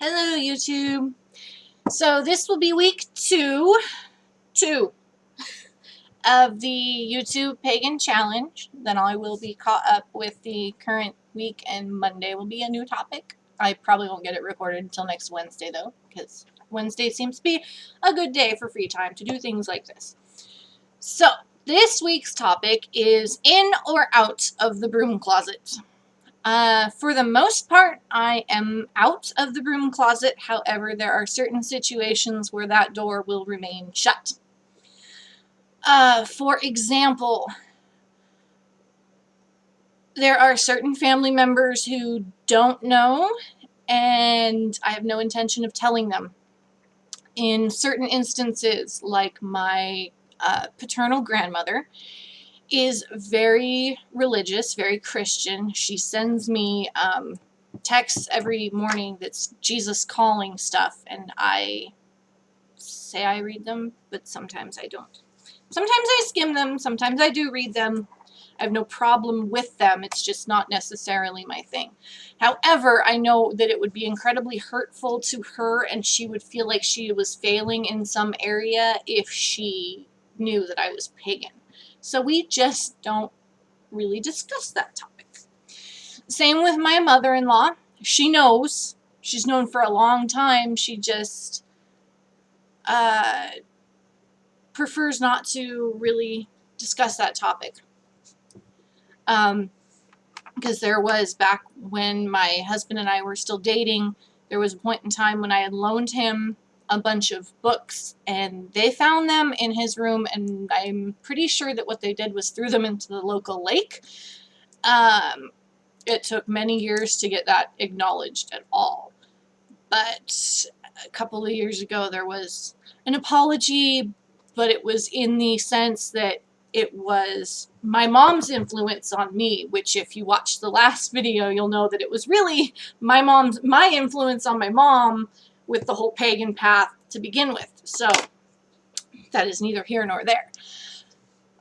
Hello, YouTube. So this will be week two of the YouTube Pagan Challenge. Then I will be caught up with the current week, and Monday will be a new topic. I probably won't get it recorded until next Wednesday, though, because Wednesday seems to be a good day for free time to do things like this. So, this week's topic is in or out of the broom closet. For the most part, I am out of the broom closet. However, there are certain situations where that door will remain shut. For example, there are certain family members who don't know, and I have no intention of telling them. In certain instances, like my paternal grandmother is very religious, very Christian. She sends me texts every morning that's Jesus calling stuff, and I say I read them, but sometimes I don't. Sometimes I skim them, sometimes I do read them. I have no problem with them, it's just not necessarily my thing. However, I know that it would be incredibly hurtful to her, and she would feel like she was failing in some area if she knew that I was pagan. So we just don't really discuss that topic. Same with my mother-in-law. She knows. She's known for a long time. She just prefers not to really discuss that topic. Because there was, back when my husband and I were still dating, there was a point in time when I had loaned him a bunch of books, and they found them in his room, and I'm pretty sure that what they did was threw them into the local lake. It took many years to get that acknowledged at all. But a couple of years ago, there was an apology, but it was in the sense that it was my mom's influence on me, which if you watch the last video, you'll know that it was really my influence on my mom with the whole pagan path to begin with. So that is neither here nor there.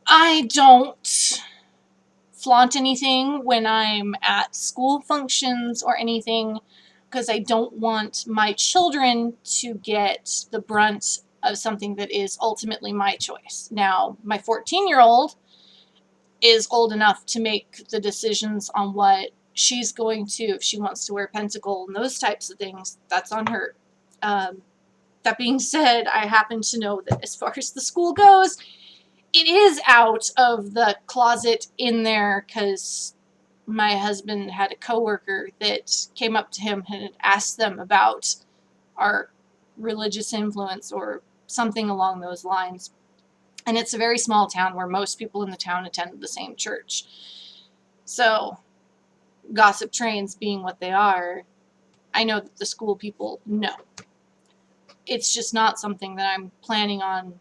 I don't flaunt anything when I'm at school functions or anything, because I don't want my children to get the brunt of something that is ultimately my choice. Now, my 14-year-old is old enough to make the decisions on what she's going to, if she wants to wear pentacle and those types of things, that's on her. That being said, I happen to know that as far as the school goes, it is out of the closet in there, because my husband had a coworker that came up to him and had asked them about our religious influence or something along those lines. And it's a very small town where most people in the town attend the same church. So, gossip trains being what they are, I know that the school people know. It's just not something that I'm planning on,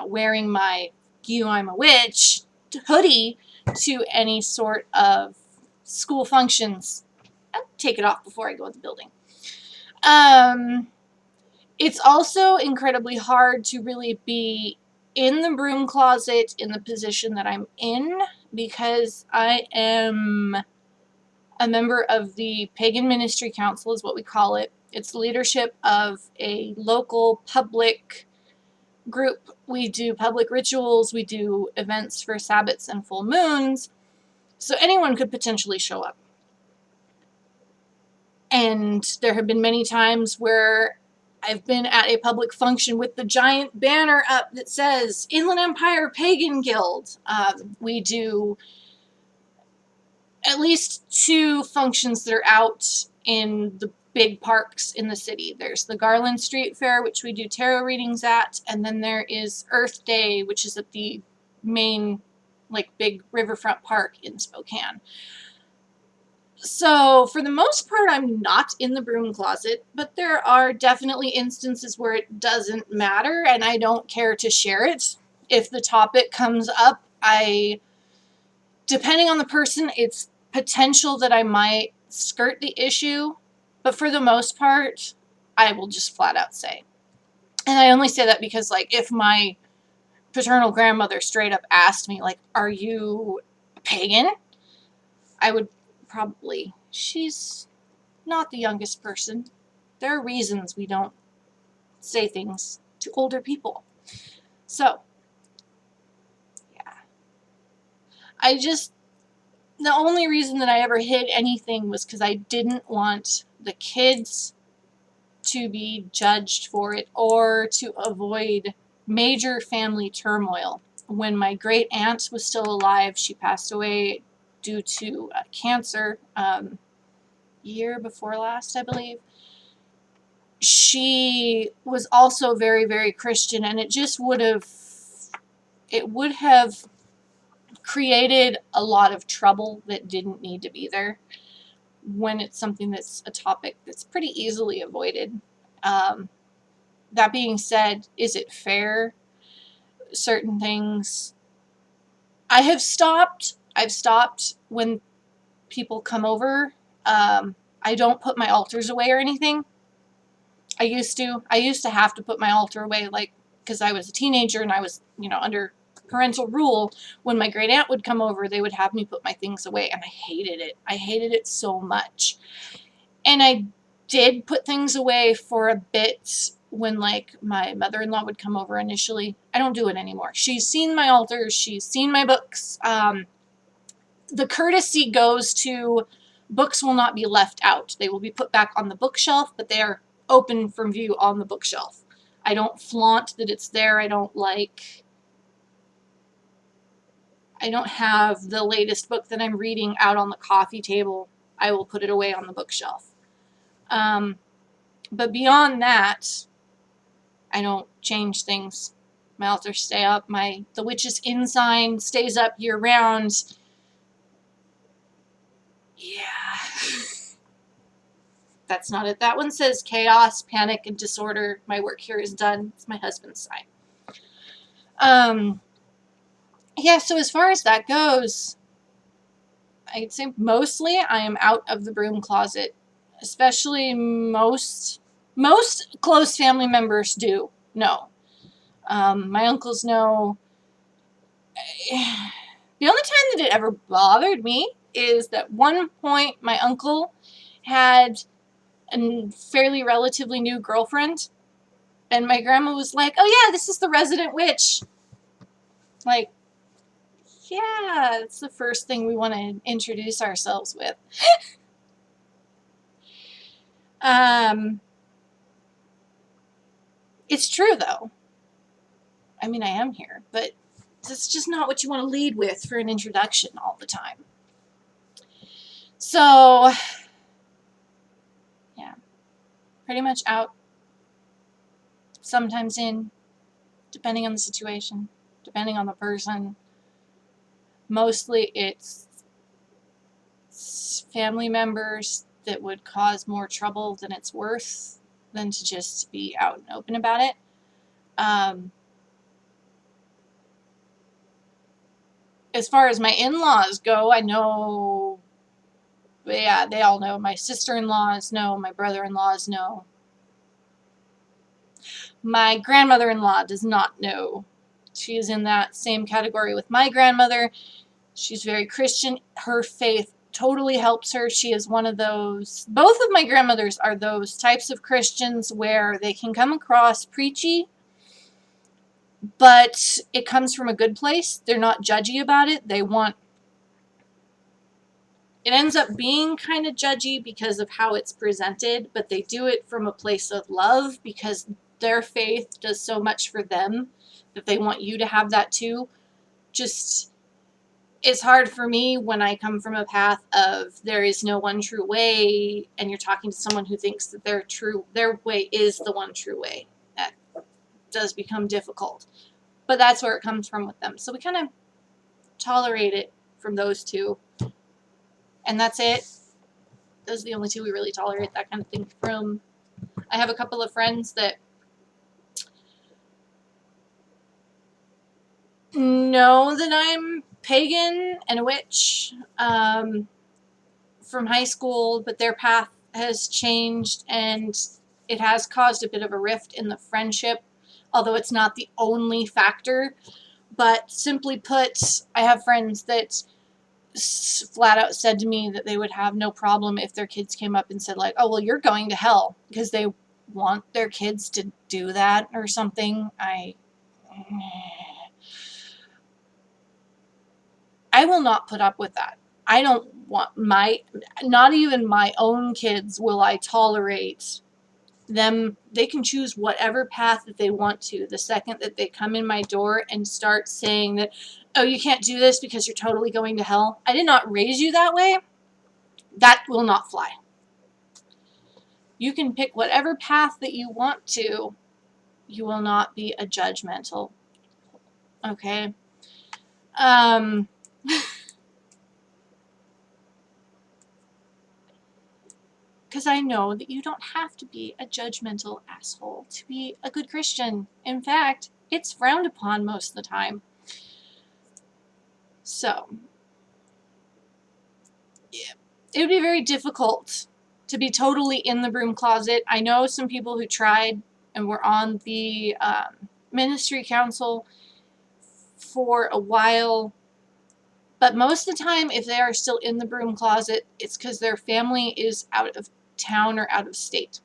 wearing my I'm a witch hoodie to any sort of school functions. I'll take it off before I go in the building. It's also incredibly hard to really be in the broom closet in the position that I'm in, because I am a member of the Pagan Ministry Council, is what we call it. It's the leadership of a local public group. We do public rituals, we do events for Sabbats and full moons, so anyone could potentially show up. And there have been many times where I've been at a public function with the giant banner up that says Inland Empire Pagan Guild. We do at least 2 functions that are out in the big parks in the city. There's the Garland Street Fair, which we do tarot readings at, and then there is Earth Day, which is at the main, big riverfront park in Spokane. So, for the most part, I'm not in the broom closet, but there are definitely instances where it doesn't matter, and I don't care to share it. If the topic comes up, depending on the person, it's potential that I might skirt the issue, but for the most part, I will just flat out say. And I only say that because, if my paternal grandmother straight up asked me, are you pagan? I would probably, she's not the youngest person. There are reasons we don't say things to older people. So, yeah. The only reason that I ever hid anything was because I didn't want the kids to be judged for it or to avoid major family turmoil. When my great aunt was still alive, she passed away due to cancer year before last, I believe. She was also very, very Christian, and it would have created a lot of trouble that didn't need to be there when it's something that's a topic that's pretty easily avoided. That being said, is it fair? Certain things. I've stopped when people come over. I don't put my altars away or anything. I used to have to put my altar away, like, because I was a teenager and I was, under parental rule. When my great aunt would come over, they would have me put my things away, and I hated it. I hated it so much. And I did put things away for a bit when, like, my mother-in-law would come over initially. I don't do it anymore. She's seen my altars. She's seen my books. The courtesy goes to books will not be left out. They will be put back on the bookshelf, but they are open from view on the bookshelf. I don't flaunt that it's there. I don't have the latest book that I'm reading out on the coffee table. I will put it away on the bookshelf. But beyond that, I don't change things. My altars stay up. The Witch's Inn sign stays up year round. Yeah. That's not it. That one says chaos, panic, and disorder. My work here is done. It's my husband's sign. Yeah, so as far as that goes, I'd say mostly I am out of the broom closet. Especially most close family members do know. My uncles know. The only time that it ever bothered me is that one point my uncle had a fairly relatively new girlfriend, and my grandma was like, "Oh yeah, this is the resident witch." Like, yeah, it's the first thing we want to introduce ourselves with. It's true though. I mean, I am here, but that's just not what you want to lead with for an introduction all the time. So, yeah, pretty much out, sometimes in, depending on the situation, depending on the person. Mostly it's family members that would cause more trouble than it's worth than to just be out and open about it. As far as my in-laws go, I know, yeah, they all know. My sister-in-laws know, my brother-in-laws know. My grandmother-in-law does not know. She is in that same category with my grandmother. She's very Christian. Her faith totally helps her. She is one of those, both of my grandmothers are those types of Christians where they can come across preachy, but it comes from a good place. They're not judgy about it. It ends up being kind of judgy because of how it's presented, but they do it from a place of love because their faith does so much for them that they want you to have that too. Just, it's hard for me when I come from a path of there is no one true way, and you're talking to someone who thinks that their way is the one true way. That does become difficult. But that's where it comes from with them. So we kind of tolerate it from those two. And that's it. Those are the only two we really tolerate that kind of thing from. I have a couple of friends that know that I'm pagan and a witch from high school, but their path has changed and it has caused a bit of a rift in the friendship, although it's not the only factor. But simply put, I have friends that flat out said to me that they would have no problem if their kids came up and said, like, oh, well, you're going to hell, because they want their kids to do that or something. I will not put up with that. I don't want not even my own kids will I tolerate them. They can choose whatever path that they want to. The second that they come in my door and start saying that, oh, you can't do this because you're totally going to hell. I did not raise you that way. That will not fly. You can pick whatever path that you want to. You will not be a judgmental. Okay? Because I know that you don't have to be a judgmental asshole to be a good Christian. In fact, it's frowned upon most of the time. So, yeah, it would be very difficult to be totally in the broom closet. I know some people who tried and were on the ministry council for a while, but most of the time, if they are still in the broom closet, it's because their family is out of town or out of state.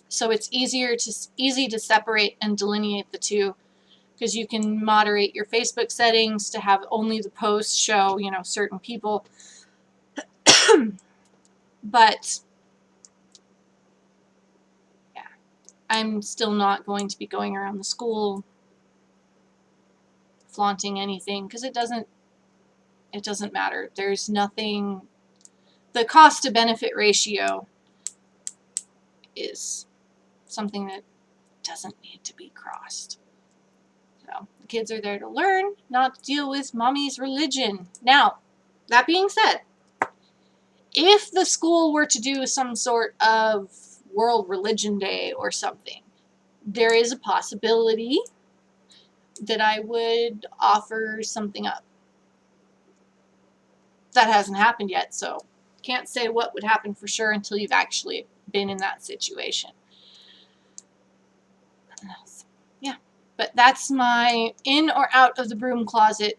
So it's easy to separate and delineate the two, because you can moderate your Facebook settings to have only the posts show, certain people. But yeah, I'm still not going to be going around the school flaunting anything, because it doesn't matter. There's nothing. The cost to benefit ratio is something that doesn't need to be crossed. So the kids are there to learn, not to deal with mommy's religion. Now, that being said, if the school were to do some sort of World Religion Day or something, there is a possibility that I would offer something up. That hasn't happened yet, so can't say what would happen for sure until you've actually been in that situation. Yeah, but that's my in or out of the broom closet